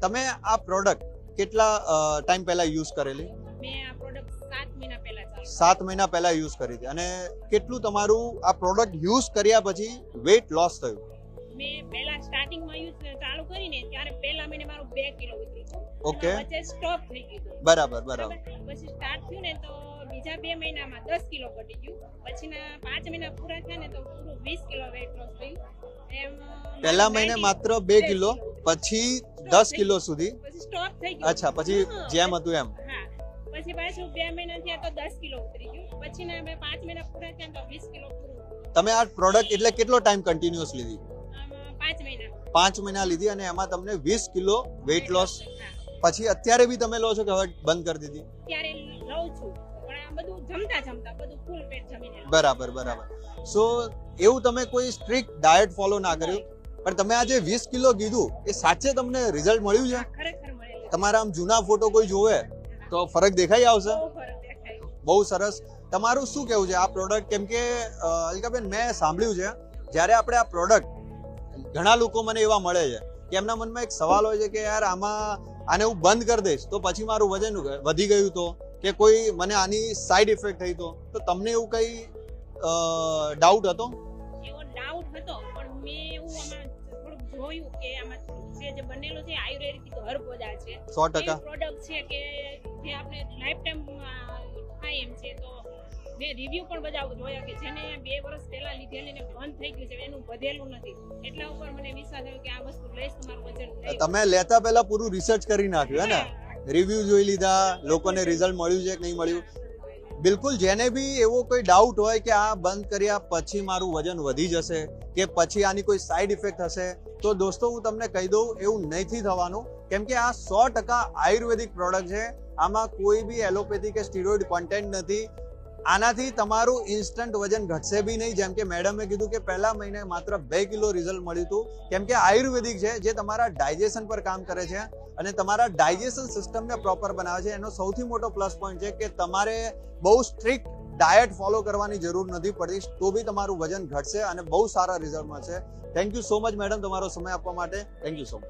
તમે આ પ્રોડક્ટ કેટલા ટાઈમ પહેલા યુઝ કરેલી? મેં આ પ્રોડક્ટ 7 મહિના પહેલા ચાલુ 7 મહિના પહેલા યુઝ કરી હતી. અને કેટલું તમારું આ પ્રોડક્ટ યુઝ કર્યા પછી વેઇટ લોસ થયું? મેં પહેલા સ્ટાર્ટિંગમાં યુઝ ચાલુ કરીને ત્યારે પહેલા મહિને મારું 2 કિલો ઉતર્યું હતું. ઓકે, વચ્ચે સ્ટોપ થઈ ગયું. બરાબર. પછી સ્ટાર્ટ થયું ને તો બીજા 2 મહિનામાં 10 કિલો ઘટી ગયું. પછીના 5 મહિના પૂરા થયા ને તો પૂરું 20 કિલો વેઇટ લોસ થયું. એમ પહેલા મહિને માત્ર 2 કિલો, પછી 10 કિલો સુધી. પછી સ્ટોપ થઈ ગયું. અચ્છા, પછી જેમ હતું એમ. હા, પછી પાછું 2 મહિના થયા તો 10 કિલો ઉતરી ગયું. પછીના 5 મહિના પૂરા થયા તો 20 કિલો પૂરું. તમે આ પ્રોડક્ટ એટલે કેટલો ટાઈમ કન્ટિન્યુઅસ લીધી? 5 મહિના. 5 મહિના લીધી અને એમાં તમને 20 કિલો વેઇટ લોસ. હા. પછી અત્યારે બી તમે લો છો કે હવે બંધ કરી દીધી? ત્યારે લઉં છું પણ આ બધું જમતા બધું ફૂલ પેટ જમીને લઉં. બરાબર. સો એવું તમે કોઈ સ્ટ્રિક્ટ ડાયટ ફોલો ના કર્યું, પણ તમે આ જે 20 કિલો કીધું એ સાચે તમને રિઝલ્ટ મળ્યું છે? ખરેખર મળેલું. તમારા આમ જૂના ફોટો કોઈ જોવે તો ફરક દેખાઈ આવશે? બહુ ફરક દેખાય. બહુ સરસ. તમારું શું કહેવું છે આ પ્રોડક્ટ? કેમ કે અલકાબેન, મેં સાંભળ્યું છે જ્યારે આપણે આ પ્રોડક્ટ, ઘણા લોકો મને એવા મળે છે કે એમના મનમાં એક સવાલ હોય છે કે યાર આને હું બંધ કરી દઈશ તો પછી મારું વજન વધી ગયું તો, કે કોઈ મને આની સાઈડ ઇફેક્ટ થઈ તો તમને એવું કઈ ડાઉટ હતો? એવો ડાઉટ હતો પણ મેં એવું આમાં થોડુંક જોયું કે આમાં જે બનેલું છે આયુર્વેદિક હર્બોદા છે. 100%. પ્રોડક્ટ છે કે જે આપણે લાઈફ ટાઈમ થાય એમ છે. તો મેં રિવ્યુ પણ બધા જોયા કે જેને 2 વર્ષ પહેલા લીધેલી ને બંધ થઈ ગયું છે, એનું વધેલું નથી. એટલા ઉપર મને વિશ્વાસ આવ્યો કે આ વસ્તુ લઈશ તો મારું વજન નહીં. તમે લેતા પહેલા પૂરું રિસર્ચ કરી નાખ્યું હે ને? રિવ્યુ જોઈ લીધા, લોકોને રિઝલ્ટ મળ્યું છે કે નહીં મળ્યું? બિલકુલ. જેને બી એવો કોઈ ડાઉટ હોય કે આ બંધ કર્યા પછી મારું વજન વધી જશે કે પછી આની કોઈ સાઈડ ઇફેક્ટ હશે, તો દોસ્તો હું તમને કહી દઉં, એવું નથી થવાનું. કેમ કે આ 100% આયુર્વેદિક પ્રોડક્ટ છે. આમાં કોઈ બી એલોપેથી કે સ્ટીરોઇડ કોન્ટેન્ટ નથી. આનાથી તમારું ઇન્સ્ટન્ટ વજન ઘટશે બી નહીં. જેમ કે મેડમે કીધું કે પહેલા મહિને માત્ર 2 કિલો રિઝલ્ટ મળ્યું હતું. કેમ કે આયુર્વેદિક છે, જે તમારા ડાયજેશન પર કામ કરે છે અને તમારા ડાયજેશન સિસ્ટમને પ્રોપર બનાવે છે. એનો સૌથી મોટો પ્લસ પોઈન્ટ છે કે તમારે બહુ સ્ટ્રિક્ટ ડાયટ ફોલો કરવાની જરૂર નથી પડતી, તો બી તમારું વજન ઘટશે અને બહુ સારા રિઝલ્ટ મળશે. Thank you so much madam, તમારો સમય આપવા માટે. Thank you so much.